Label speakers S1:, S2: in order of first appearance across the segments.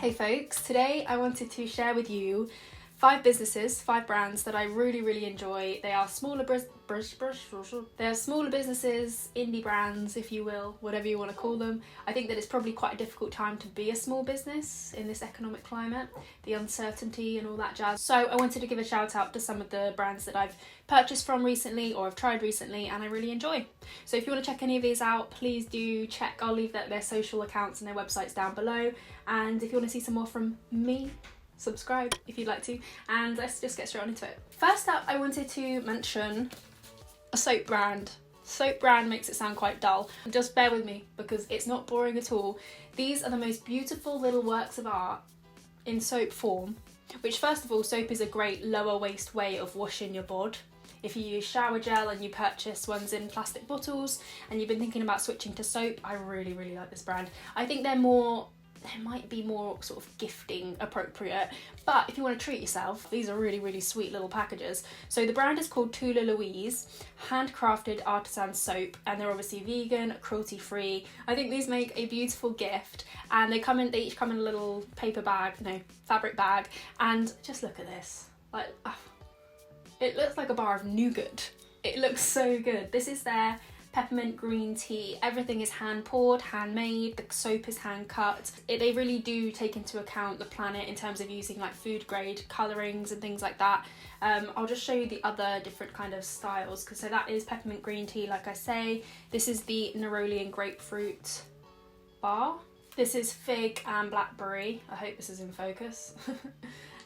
S1: Hey folks, today I wanted to share with you 5 businesses, 5 brands that I really enjoy. They are smaller smaller businesses, indie brands, if you will, whatever you want to call them. I think that it's probably quite a difficult time to be a small business in this economic climate, the uncertainty and all that jazz. So I wanted to give a shout out to some of the brands that I've purchased from recently or I've tried recently and I really enjoy. So if you want to check any of these out, please do check. I'll leave their social accounts and their websites down below. And if you want to see some more from me, subscribe if you'd like to, and let's just get straight on into it. First up, I wanted to mention a soap brand. Soap brand makes it sound quite dull. Just bear with me because it's not boring at all. These are the most beautiful little works of art in soap form, which first of all, soap is a great lower waste way of washing your bod. If you use shower gel and you purchase ones in plastic bottles and you've been thinking about switching to soap, I really like this brand. I think they might be more sort of gifting appropriate, but if you want to treat yourself, these are really sweet little packages. So the brand is called Tula Louise, handcrafted artisan soap, and they're obviously vegan, cruelty free. I think these make a beautiful gift, and they each come in a little fabric bag, and just look at this. It looks like a bar of nougat. It looks so good. This is their peppermint green tea. Everything is hand poured, handmade, the soap is hand cut. They really do take into account the planet in terms of using like food grade colourings and things like that. I'll just show you the other different kind of styles, because so that is peppermint green tea, like I say. This is the neroli and grapefruit bar. This is fig and blackberry. I hope this is in focus.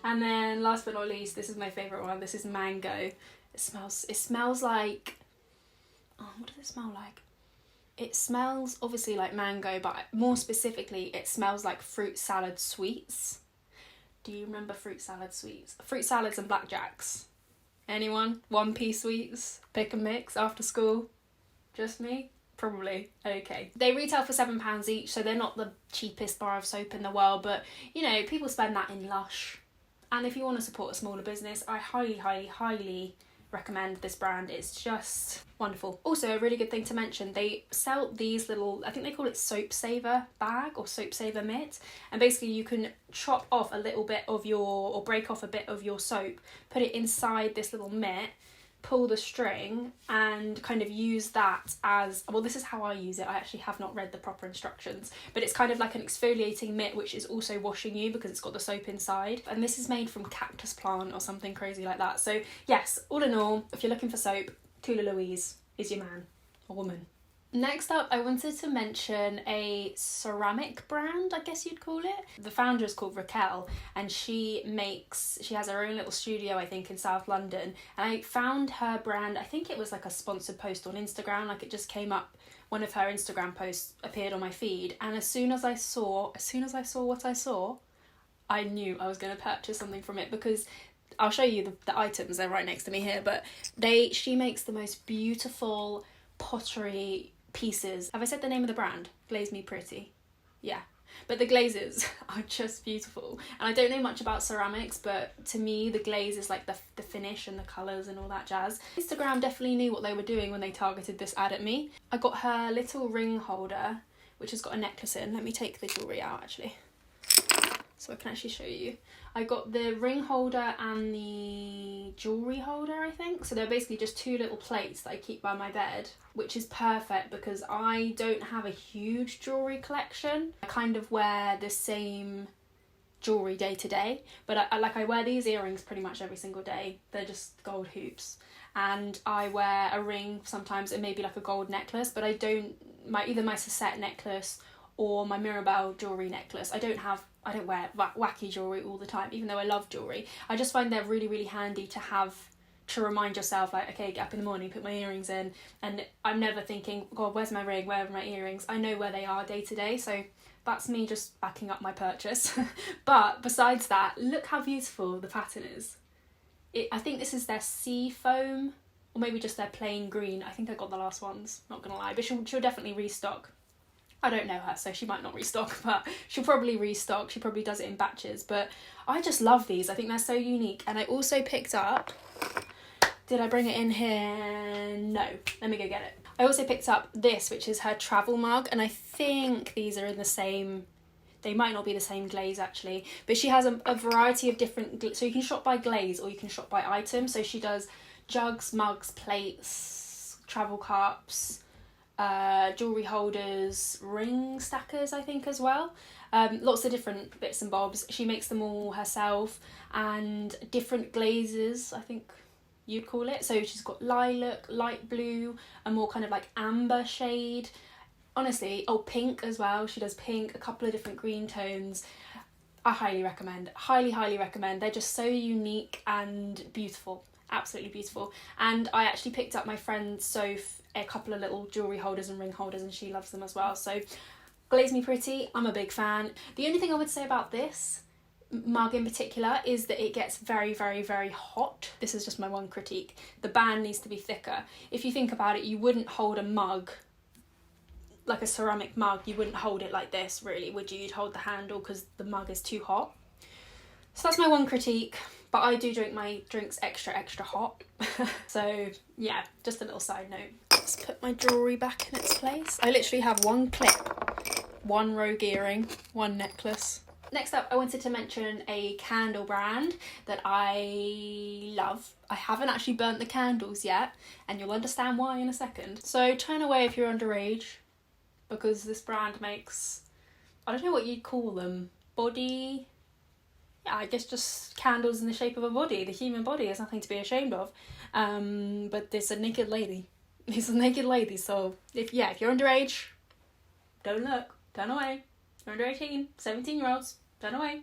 S1: And then last but not least, this is my favourite one. This is mango. It smells like, what does it smell like? It smells obviously like mango, but more specifically, it smells like fruit salad sweets. Do you remember fruit salad sweets? Fruit salads and blackjacks. Anyone? 1p sweets? Pick and mix after school? Just me? Probably. Okay. They retail for £7 each, so they're not the cheapest bar of soap in the world, but you know, people spend that in Lush. And if you want to support a smaller business, I highly recommend this brand. It's just wonderful. Also, a really good thing to mention, they sell these little, I think they call it soap saver bag or soap saver mitt, and basically you can chop off a little bit of or break off a bit of your soap, put it inside this little mitt, pull the string and kind of use that as, well, this is how I use it. I actually have not read the proper instructions, but it's kind of like an exfoliating mitt which is also washing you because it's got the soap inside, and this is made from cactus plant or something crazy like that. So yes, all in all, if you're looking for soap, Tula Louise is your man or woman. Next up, I wanted to mention a ceramic brand, I guess you'd call it. The founder is called Raquel, and she has her own little studio, I think, in South London. And I found her brand, I think it was like a sponsored post on Instagram, like it just came up, one of her Instagram posts appeared on my feed. And as soon as I saw what I saw, I knew I was going to purchase something from it, because I'll show you the items, they're right next to me here, but she makes the most beautiful pottery pieces. Have I said the name of the brand? Glaze Me Pretty. Yeah. But the glazes are just beautiful. And I don't know much about ceramics, but to me the glaze is like the finish and the colours and all that jazz. Instagram definitely knew what they were doing when they targeted this ad at me. I got her little ring holder, which has got a necklace in. Let me take the jewellery out actually, so I can actually show you. I got the ring holder and the jewellery holder, I think. So they're basically just 2 little plates that I keep by my bed, which is perfect because I don't have a huge jewellery collection. I kind of wear the same jewellery day to day, but I wear these earrings pretty much every single day. They're just gold hoops. And I wear a ring sometimes and maybe like a gold necklace, but either my Suzette necklace or my Mirabelle jewellery necklace. I don't wear wacky jewellery all the time, even though I love jewellery. I just find they're really handy to have, to remind yourself, like, okay, get up in the morning, put my earrings in, and I'm never thinking, God, where's my ring, where are my earrings? I know where they are day to day, so that's me just backing up my purchase. But besides that, look how beautiful the pattern is. I think this is their sea foam, or maybe just their plain green. I think I got the last ones, not gonna lie, but she'll definitely restock. I don't know her, so she might not restock, but she'll probably restock. She probably does it in batches, but I just love these. I think they're so unique. And I also picked up, did I bring it in here? No, let me go get it. I also picked up this, which is her travel mug, and I think these are in the same They might not be the same glaze actually, but she has a variety of different, so you can shop by glaze or you can shop by item. So she does jugs, mugs, plates, travel cups, jewellery holders, ring stackers I think as well. Lots of different bits and bobs. She makes them all herself, and different glazes I think you'd call it. So she's got lilac, light blue, a more kind of like amber shade. Honestly, pink as well. She does pink, a couple of different green tones. I highly recommend. Highly recommend. They're just so unique and beautiful. Absolutely beautiful. And I actually picked up my friend Soph a couple of little jewellery holders and ring holders, and she loves them as well. So Glaze Me Pretty, I'm a big fan. The only thing I would say about this mug in particular is that it gets very hot. This is just my one critique. The band needs to be thicker. If you think about it, you wouldn't hold a mug, like a ceramic mug, you wouldn't hold it like this really, would you? You'd hold the handle because the mug is too hot. So that's my one critique, but I do drink my drinks extra hot. So yeah, just a little side note. Let's put my jewellery back in its place. I literally have one clip, one rogue earring, one necklace. Next up, I wanted to mention a candle brand that I love. I haven't actually burnt the candles yet, and you'll understand why in a second. So turn away if you're underage, because this brand makes, I don't know what you'd call them, body, yeah, I guess just candles in the shape of a body. The human body is nothing to be ashamed of, but it's a naked lady. It's a naked lady, so if you're underage, don't look, turn away. If you're under 18, 17-year-olds, turn away.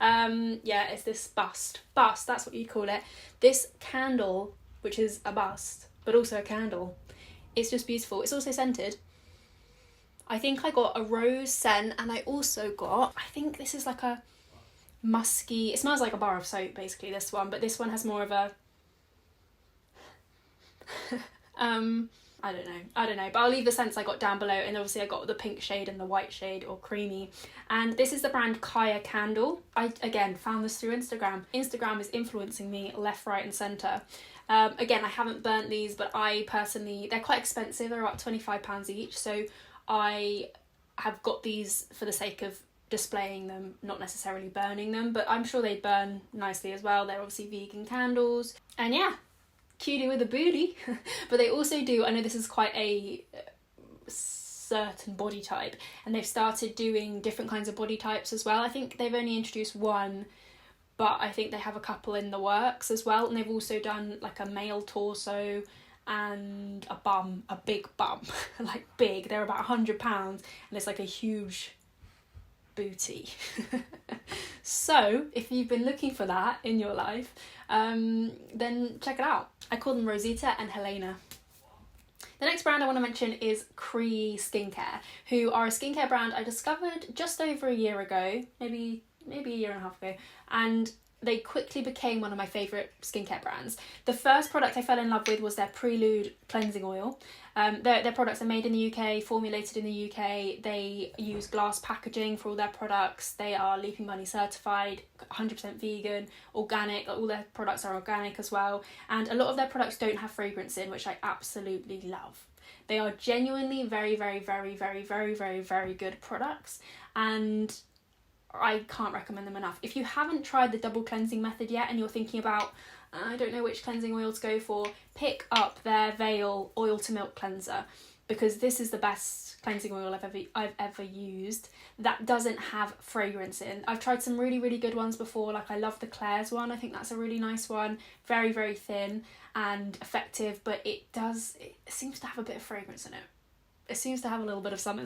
S1: It's this bust, that's what you call it. This candle, which is a bust, but also a candle, it's just beautiful. It's also scented. I think I got a rose scent, and I also got, I think this is like a musky, it smells like a bar of soap basically, this one, but this one has more of a I don't know, but I'll leave the scents I got down below, and obviously I got the pink shade and the white shade, or creamy, and this is the brand Kaya Candle. I again found this through Instagram. Instagram is influencing me left, right and centre. Again, I haven't burnt these, but I personally, they're quite expensive, they're about £25 each, so I have got these for the sake of displaying them, not necessarily burning them, but I'm sure they'd burn nicely as well. They're obviously vegan candles, and yeah, cutie with a booty. But they also do, I know this is quite a certain body type, and they've started doing different kinds of body types as well. I think they've only introduced one, but I think they have a couple in the works as well, and they've also done like a male torso and a bum, a big bum, like big. They're about £100, and it's like a huge booty. So if you've been looking for that in your life, then check it out. I call them Rosita and Helena. The next brand I want to mention is Cree Skincare, who are a skincare brand I discovered just over a year ago, maybe a year and a half ago, and they quickly became one of my favourite skincare brands. The first product I fell in love with was their Prelude cleansing oil. Their products are made in the UK, formulated in the UK. They use glass packaging for all their products. They are Leaping Bunny certified, 100% vegan, organic. All their products are organic as well. And a lot of their products don't have fragrance in, which I absolutely love. They are genuinely very good products, and I can't recommend them enough. If you haven't tried the double cleansing method yet and you're thinking about, I don't know which cleansing oil to go for, pick up their Veil Oil to Milk Cleanser, because this is the best cleansing oil I've ever used that doesn't have fragrance in. I've tried some really good ones before, like I love the Claire's one. I think that's a really nice one. Very thin and effective, but it seems to have a bit of fragrance in it. It seems to have a little bit of something.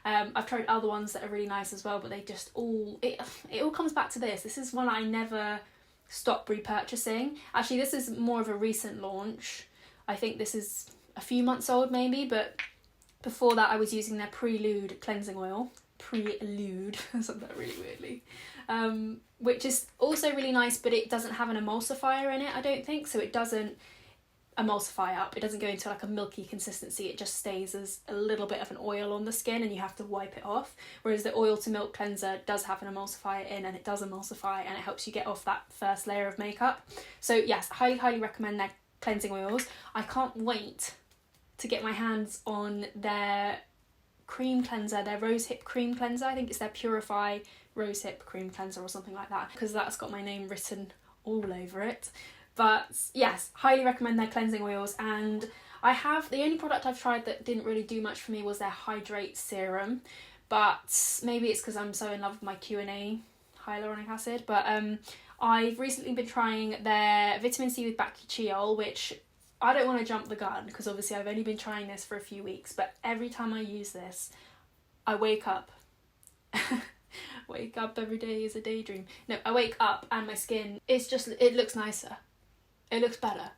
S1: I've tried other ones that are really nice as well, but they just it all comes back to this. This is one I never stop repurchasing. Actually, this is more of a recent launch. I think this is a few months old maybe, but before that I was using their Prelude cleansing oil. Prelude, I said that really weirdly. Which is also really nice, but it doesn't have an emulsifier in it, I don't think, so it doesn't emulsify up. It doesn't go into like a milky consistency. It just stays as a little bit of an oil on the skin, and you have to wipe it off, whereas the oil to milk cleanser does have an emulsifier in, and it does emulsify, and it helps you get off that first layer of makeup. So yes, highly recommend their cleansing oils. I can't wait to get my hands on their cream cleanser, their rosehip cream cleanser. I think it's their Purify rosehip cream cleanser or something like that, because that's got my name written all over it. But yes, highly recommend their cleansing oils. And the only product I've tried that didn't really do much for me was their Hydrate Serum, but maybe it's because I'm so in love with my Q&A hyaluronic acid. But I've recently been trying their Vitamin C with Bakuchiol, which I don't want to jump the gun because obviously I've only been trying this for a few weeks, but every time I use this, I wake up. Wake up every day is a daydream. No, I wake up and my skin, it looks nicer. It looks better.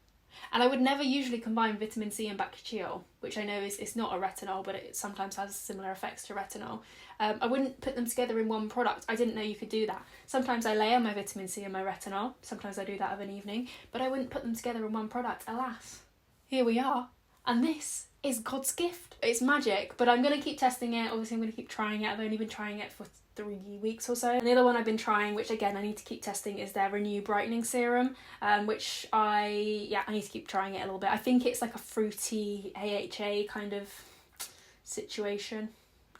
S1: And I would never usually combine vitamin C and Bakuchiol, which I know it's not a retinol, but it sometimes has similar effects to retinol. I wouldn't put them together in one product. I didn't know you could do that. Sometimes I layer my vitamin C and my retinol. Sometimes I do that of an evening, but I wouldn't put them together in one product. Alas, here we are. And this is God's gift. It's magic, but I'm going to keep testing it. Obviously, I'm going to keep trying it. I've only been trying it for 3 weeks or so. And the other one I've been trying, which again I need to keep testing, is their Renew Brightening Serum, which I need to keep trying it a little bit. I think it's like a fruity AHA kind of situation.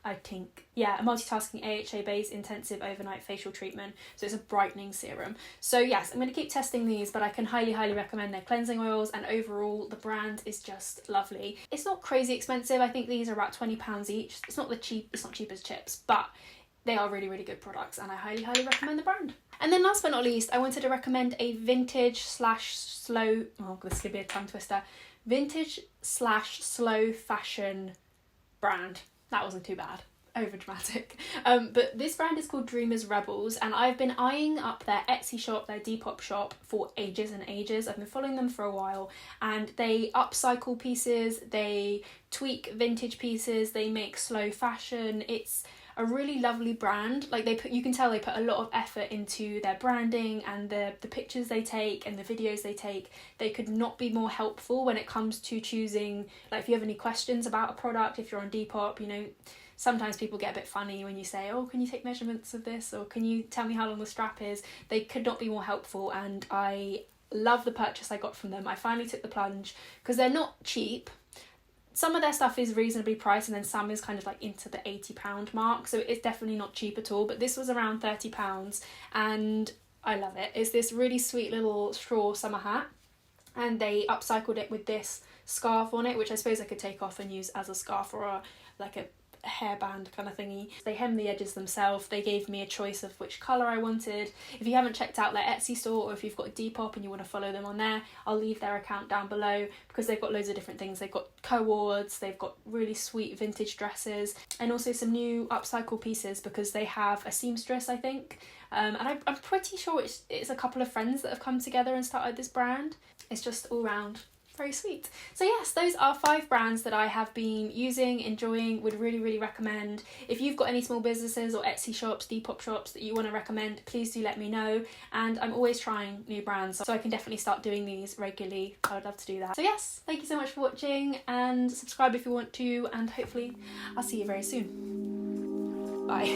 S1: I think, yeah, a multitasking AHA based intensive overnight facial treatment. So it's a brightening serum. So yes, I'm going to keep testing these, but I can highly recommend their cleansing oils, and overall the brand is just lovely. It's not crazy expensive. I think these are about £20 each. It's not cheap as chips, but they are really good products, and I highly recommend the brand. And then last but not least, I wanted to recommend a vintage slash slow, oh, this could be a tongue twister, vintage slash slow fashion brand. That wasn't too bad. Over dramatic. But this brand is called Dreamers Rebels, and I've been eyeing up their Etsy shop, their Depop shop, for ages and ages. I've been following them for a while, and they upcycle pieces, they tweak vintage pieces, they make slow fashion. It's a really lovely brand. Like you can tell they put a lot of effort into their branding and the pictures they take and the videos they take. They could not be more helpful when it comes to choosing, like if you have any questions about a product, if you're on Depop, you know, sometimes people get a bit funny when you say, oh, can you take measurements of this, or can you tell me how long the strap is? They could not be more helpful, and I love the purchase I got from them. I finally took the plunge because they're not cheap. Some of their stuff is reasonably priced, and then some is kind of like into the £80 mark, so it's definitely not cheap at all, but this was around £30 and I love it. It's this really sweet little straw summer hat, and they upcycled it with this scarf on it, which I suppose I could take off and use as a scarf or like a hairband kind of thingy. They hem the edges themselves. They gave me a choice of which colour I wanted. If you haven't checked out their Etsy store, or if you've got Depop and you want to follow them on there, I'll leave their account down below, because they've got loads of different things. They've got co-ords, they've got really sweet vintage dresses, and also some new upcycle pieces, because they have a seamstress, I think, and I'm pretty sure it's a couple of friends that have come together and started this brand. It's just all round very sweet. So yes, those are 5 brands that I have been using, enjoying, would really recommend. If you've got any small businesses or Etsy shops, Depop shops that you want to recommend, please do let me know. And I'm always trying new brands, so I can definitely start doing these regularly. I would love to do that. So yes, thank you so much for watching, and subscribe if you want to, and hopefully I'll see you very soon. Bye.